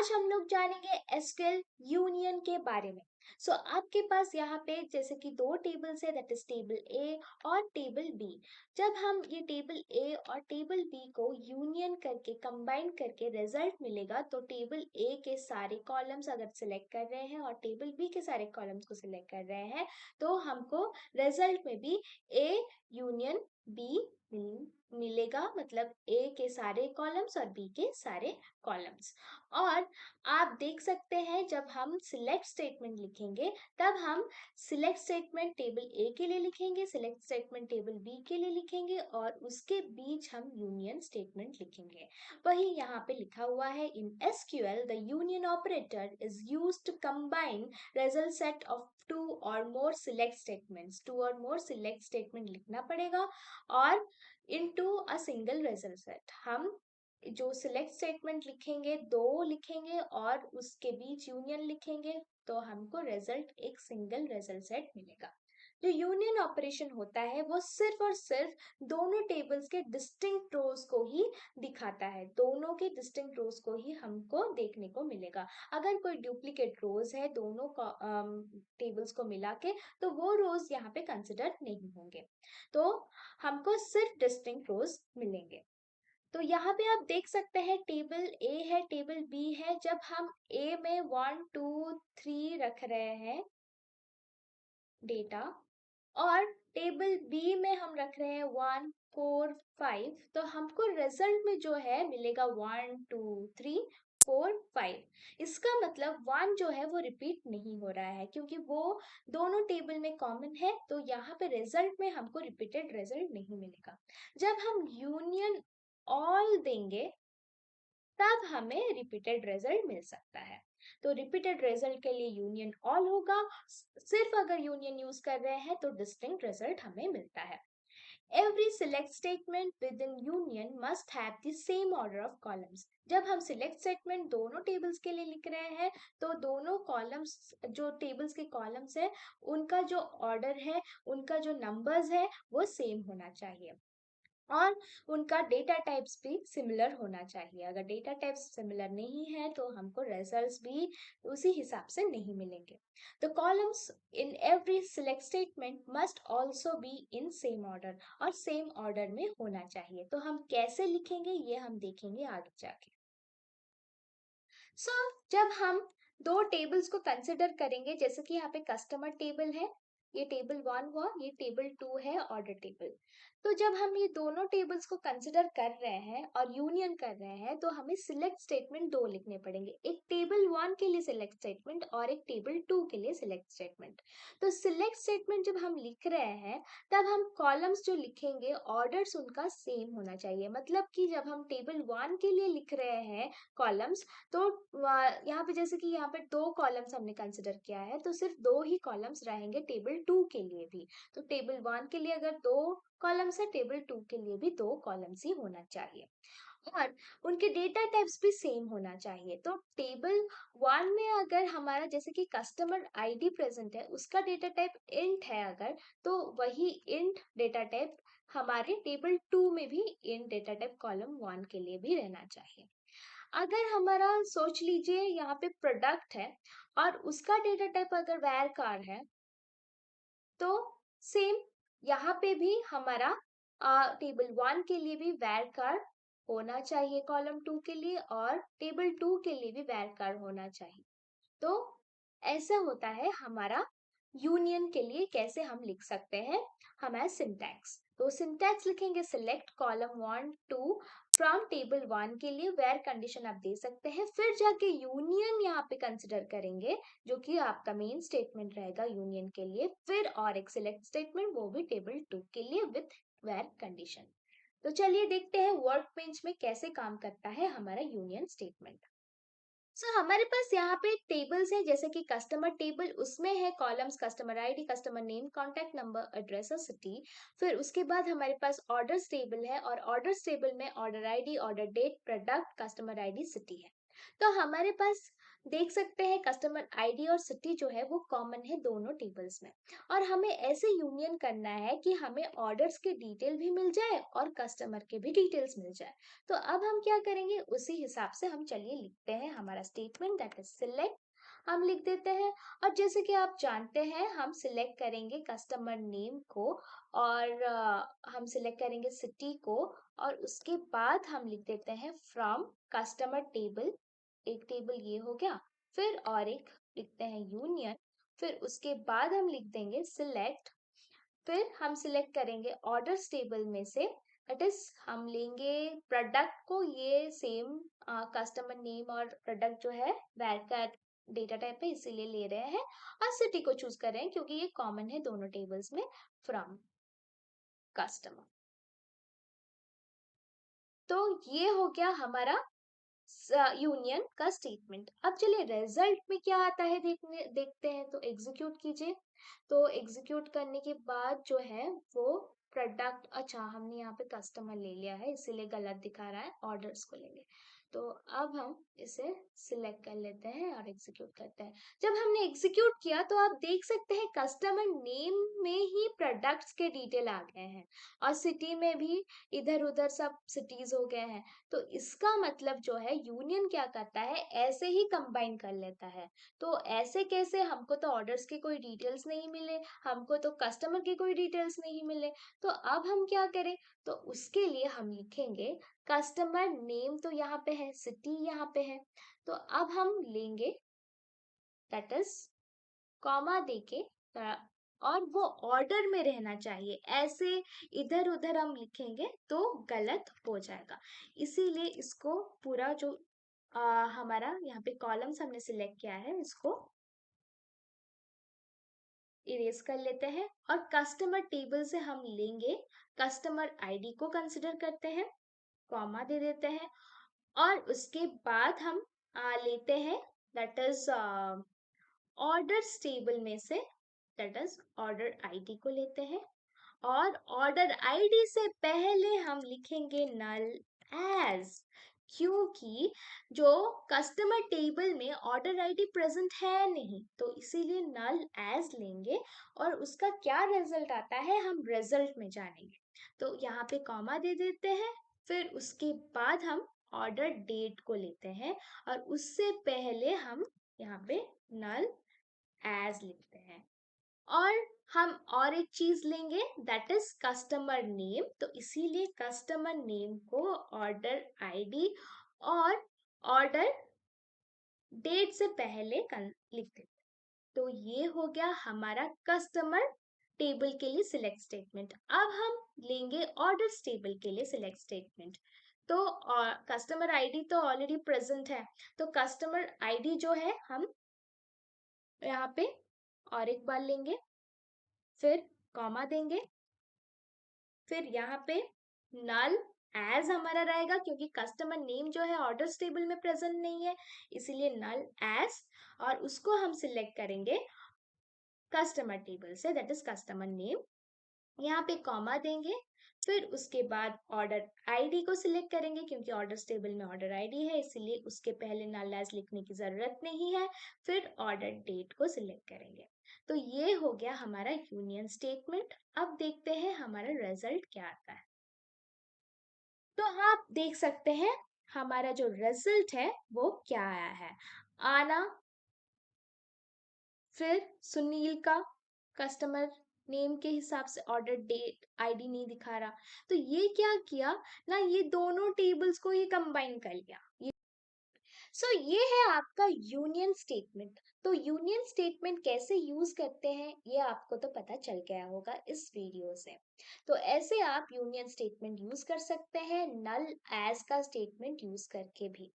आज हम लोग जानेंगे एसक्यूएल यूनियन के बारे में। आपके पास यहाँ पे जैसे कि दो टेबल्स है, दैट इज टेबल ए और टेबल बी। जब हम ये टेबल ए और टेबल बी को यूनियन करके कंबाइन करके रिजल्ट मिलेगा, तो टेबल ए के सारे कॉलम्स अगर सिलेक्ट कर रहे हैं और टेबल बी के सारे कॉलम्स को सिलेक्ट कर रहे हैं, तो हमको रिजल्ट में भी ए यूनियन बी मिलेगा। मतलब ए के सारे कॉलम्स और बी के सारे कॉलम्स। और आप देख सकते हैं जब हम सिलेक्ट स्टेटमेंट लिखेंगे, तब हम सिलेक्ट स्टेटमेंट टेबल ए के लिए लिखेंगे, सिलेक्ट स्टेटमेंट टेबल बी के लिए लिखेंगे और उसके बीच हम यूनियन स्टेटमेंट लिखेंगे। वही यहाँ पे लिखा हुआ है, in SQL the union operator is used to combine result set of two or more select statements. To or more select statement लिखना पड़ेगा और into a single result set. हम जो सिलेक्ट स्टेटमेंट लिखेंगे, दो लिखेंगे और उसके बीच यूनियन लिखेंगे, तो हमको रिजल्ट एक सिंगल रिजल्ट सेट मिलेगा। जो यूनियन ऑपरेशन होता है वो सिर्फ और सिर्फ दोनों टेबल्स के डिस्टिंक्ट रोज को ही दिखाता है, दोनों के डिस्टिंक्ट रोज को ही हमको देखने को मिलेगा। अगर कोई डुप्लीकेट रोज है दोनों टेबल्स को मिला के, तो वो रोज यहाँ पे कंसिडर नहीं होंगे, तो हमको सिर्फ डिस्टिंक्ट रोज मिलेंगे। तो यहाँ पे आप देख सकते हैं टेबल ए है, टेबल बी है। जब हम ए में 1 2 3 रख रहे हैं डेटा और टेबल बी में हम रख रहे हैं 1 4 5, तो हमको रिजल्ट में जो है मिलेगा 1 2 3 4 5। इसका मतलब 1 जो है वो रिपीट नहीं हो रहा है, क्योंकि वो दोनों टेबल में कॉमन है, तो यहाँ पे रिजल्ट में हमको रिपीटेड रिजल्ट नहीं मिलेगा। जब हम यूनियन ऑल देंगे, तब हमें रिपीटेड रिजल्ट मिल सकता है। तो रिपीटेड रिजल्ट के लिए यूनियन ऑल होगा। सिर्फ अगर यूनियन यूज कर रहे हैं तो डिस्टिंक्ट रिजल्ट हमें मिलता है। Every select statement within union must have the same order of columns. जब हम select statement दोनों टेबल्स के लिए लिख रहे हैं, तो दोनों कॉलम्स, जो टेबल्स के कॉलम्स है, उनका जो ऑर्डर है, उनका जो नंबर्स है, वो सेम होना चाहिए और उनका डेटा टाइप्स भी सिमिलर होना चाहिए। अगर डेटा टाइप्स सिमिलर नहीं है तो हमको रिजल्ट्स भी उसी हिसाब से नहीं मिलेंगे। The columns in every select statement must also be in same order, और सेम ऑर्डर में होना चाहिए। तो हम कैसे लिखेंगे ये हम देखेंगे आगे जाके। जब हम दो टेबल्स को कंसिडर करेंगे, जैसे कि यहाँ पे कस्टमर टेबल है, ये टेबल 1 हुआ, ये टेबल 2 है ऑर्डर टेबल। तो जब हम ये दोनों टेबल्स को कंसिडर कर रहे हैं और यूनियन कर रहे हैं, तो हमें सिलेक्ट स्टेटमेंट दो लिखने पड़ेंगे, एक टेबल 1 के लिए सिलेक्ट स्टेटमेंट और एक टेबल 2 के लिए सिलेक्ट स्टेटमेंट। तो सिलेक्ट स्टेटमेंट जब हम लिख रहे हैं, तब हम कॉलम्स जो लिखेंगे ऑर्डर्स उनका सेम होना चाहिए। मतलब कि जब हम टेबल 1 के लिए लिख रहे हैं कॉलम्स, तो यहाँ पे जैसे कि यहाँ पे दो कॉलम्स हमने कंसिडर किया है, तो सिर्फ दो ही कॉलम्स रहेंगे टेबल 2 के लिए भी। तो टेबल 1 के लिए अगर दो कॉलम्स है, टेबल 2 के लिए भी दो कॉलम्स ही होना चाहिए और उनके डेटा टाइप्स भी सेम होना चाहिए। तो टेबल 1 में अगर हमारा जैसे कि कस्टमर आईडी प्रेजेंट है, उसका डेटा टाइप इंट है अगर, तो वही इंट डेटा टाइप हमारे टेबल 2 में भी इंट डेटा टाइप कॉलम 1 के लिए भी रहना चाहिए। अगर हमारा सोच लीजिए यहाँ पे प्रोडक्ट है और उसका डेटा टाइप अगर वैर कार है, तो सेम यहाँ पे भी हमारा टेबल 1 के लिए भी वैर कार होना चाहिए कॉलम 2 के लिए, और टेबल 2 के लिए भी वैर कार होना चाहिए। तो ऐसा होता है हमारा यूनियन के लिए। कैसे हम लिख सकते हैं हमारा सिंटैक्स, तो सिंटैक्स लिखेंगे, सिलेक्ट कॉलम 1 2 फ्रॉम टेबल 1 के लिए वेयर कंडीशन आप दे सकते हैं, फिर जाके यूनियन यहाँ पे कंसिडर करेंगे, जो कि आपका मेन स्टेटमेंट रहेगा यूनियन के लिए, फिर और एक सिलेक्ट स्टेटमेंट, वो भी टेबल 2 के लिए विथ वेयर कंडीशन। तो चलिए देखते हैं वर्क बेंच में कैसे काम करता है हमारा यूनियन स्टेटमेंट। हमारे पास यहाँ पे टेबल्स है, जैसे कि कस्टमर टेबल, उसमें है columns customer ID, customer name, contact number, address और सिटी। फिर उसके बाद हमारे पास ऑर्डर्स टेबल है और ऑर्डर्स टेबल में order ID, order date, product, customer ID, city है। तो हमारे पास देख सकते हैं कस्टमर आईडी और सिटी जो है वो कॉमन है दोनों टेबल्स में, और हमें ऐसे यूनियन करना है कि हमें ऑर्डर्स के डिटेल भी मिल जाए और कस्टमर के भी डिटेल्स मिल जाए। तो अब हम क्या करेंगे, उसी हिसाब से हम चलिए लिखते हैं हमारा स्टेटमेंट, दैट इज सिलेक्ट। हम लिख देते हैं, और जैसे कि आप जानते हैं हम सिलेक्ट करेंगे कस्टमर नेम को, और हम सिलेक्ट करेंगे सिटी को, और उसके बाद हम लिख देते हैं फ्रॉम कस्टमर टेबल। एक टेबल ये हो गया, फिर और एक लिखते हैं यूनियन, फिर उसके बाद हम लिख देंगे सिलेक्ट, फिर हम सिलेक्ट करेंगे ऑर्डर्स टेबल में से, दैट इज हम लेंगे प्रोडक्ट को, ये सेम कस्टमर नेम और प्रोडक्ट जो है वैर का डेटा टाइप है इसीलिए ले रहे हैं, और सिटी को चूज कर रहे हैं क्योंकि ये कॉमन है दोनों टेबल्स में, फ्रॉम कस्टमर। तो ये हो गया हमारा यूनियन का स्टेटमेंट। अब चलिए रिजल्ट में क्या आता है देखते हैं, तो एग्जीक्यूट कीजिए। तो एग्जीक्यूट करने के बाद जो है वो प्रोडक्ट, अच्छा हमने यहाँ पे कस्टमर ले लिया है इसीलिए गलत दिखा रहा है, ऑर्डर्स को लेंगे। तो अब हम इसे सिलेक्ट कर लेते हैं और एग्जीक्यूट करते हैं। जब हमने एग्जीक्यूट किया तो आप देख सकते हैं कस्टमर नेम में ही प्रोडक्ट्स के डिटेल आ गए हैं, और सिटी में भी इधर उधर सब सिटीज हो गए हैं। तो इसका मतलब जो है यूनियन क्या करता है, ऐसे ही कंबाइन कर लेता है। तो ऐसे कैसे, हमको तो ऑर्डर्स के कोई डिटेल्स नहीं मिले, हमको तो कस्टमर के कोई डिटेल्स नहीं मिले, तो अब हम क्या करें, तो उसके लिए हम लिखेंगे कस्टमर नेम तो यहाँ पे है, सिटी यहाँ पे है, तो अब हम लेंगे दैट इज कॉमा देके, और वो ऑर्डर में रहना चाहिए, ऐसे इधर उधर हम लिखेंगे तो गलत हो जाएगा। इसीलिए इसको पूरा जो हमारा यहाँ पे कॉलम्स हमने सिलेक्ट किया है इसको इरेज कर लेते हैं, और कस्टमर टेबल से हम लेंगे कस्टमर आईडी को कंसिडर करते हैं, कॉमा दे देते हैं, और उसके बाद हम लेते हैं दैट इज ऑर्डर्स टेबल में से, दैट इज ऑर्डर आईडी को लेते हैं, और ऑर्डर आईडी से पहले हम लिखेंगे नल एज, क्योंकि जो कस्टमर टेबल में ऑर्डर आईडी प्रेजेंट है नहीं, तो इसीलिए नल एज लेंगे, और उसका क्या रिजल्ट आता है हम रिजल्ट में जानेंगे। तो यहाँ पे कॉमा दे देते हैं, फिर उसके बाद हम ऑर्डर डेट को लेते हैं, और उससे पहले हम यहाँ पे नल एज लिखते हैं, और हम और एक चीज लेंगे दैट इज कस्टमर नेम, तो इसीलिए कस्टमर नेम को ऑर्डर आईडी और ऑर्डर डेट से पहले लिख देते। तो ये हो गया हमारा कस्टमर टेबल के लिए सिलेक्ट स्टेटमेंट। अब हम लेंगे ऑर्डर्स टेबल के लिए सिलेक्ट स्टेटमेंट। तो कस्टमर आईडी तो ऑलरेडी प्रेजेंट है, तो कस्टमर आईडी जो है हम यहाँ पे और एक बार लेंगे, फिर कॉमा देंगे, फिर यहाँ पे नल एज हमारा रहेगा क्योंकि कस्टमर नेम जो है ऑर्डर्स टेबल में प्रेजेंट नहीं है, इसीलिए नल एज, और उसको हम सिलेक्ट करेंगे कस्टमर टेबल से, दैट इज कस्टमर नेम, यहाँ पे कॉमा देंगे, फिर उसके बाद ऑर्डर आईडी को सिलेक्ट करेंगे क्योंकि ऑर्डर्स टेबल में ऑर्डर आईडी है इसीलिए उसके पहले नल एज लिखने की जरूरत नहीं है, फिर ऑर्डर डेट को सिलेक्ट करेंगे। तो ये हो गया हमारा यूनियन स्टेटमेंट। अब देखते हैं हमारा रिजल्ट क्या आता है। तो आप देख सकते हैं हमारा जो रिजल्ट है वो क्या आया है। आना, फिर सुनील का कस्टमर नेम के हिसाब से ऑर्डर डेट आईडी नहीं दिखा रहा, तो ये क्या किया ना, ये दोनों टेबल्स को ही कंबाइन कर लिया। सो ये है आपका यूनियन स्टेटमेंट। तो यूनियन स्टेटमेंट कैसे यूज करते हैं ये आपको तो पता चल गया होगा इस वीडियो से। तो ऐसे आप यूनियन स्टेटमेंट यूज कर सकते हैं नल एज का स्टेटमेंट यूज करके भी।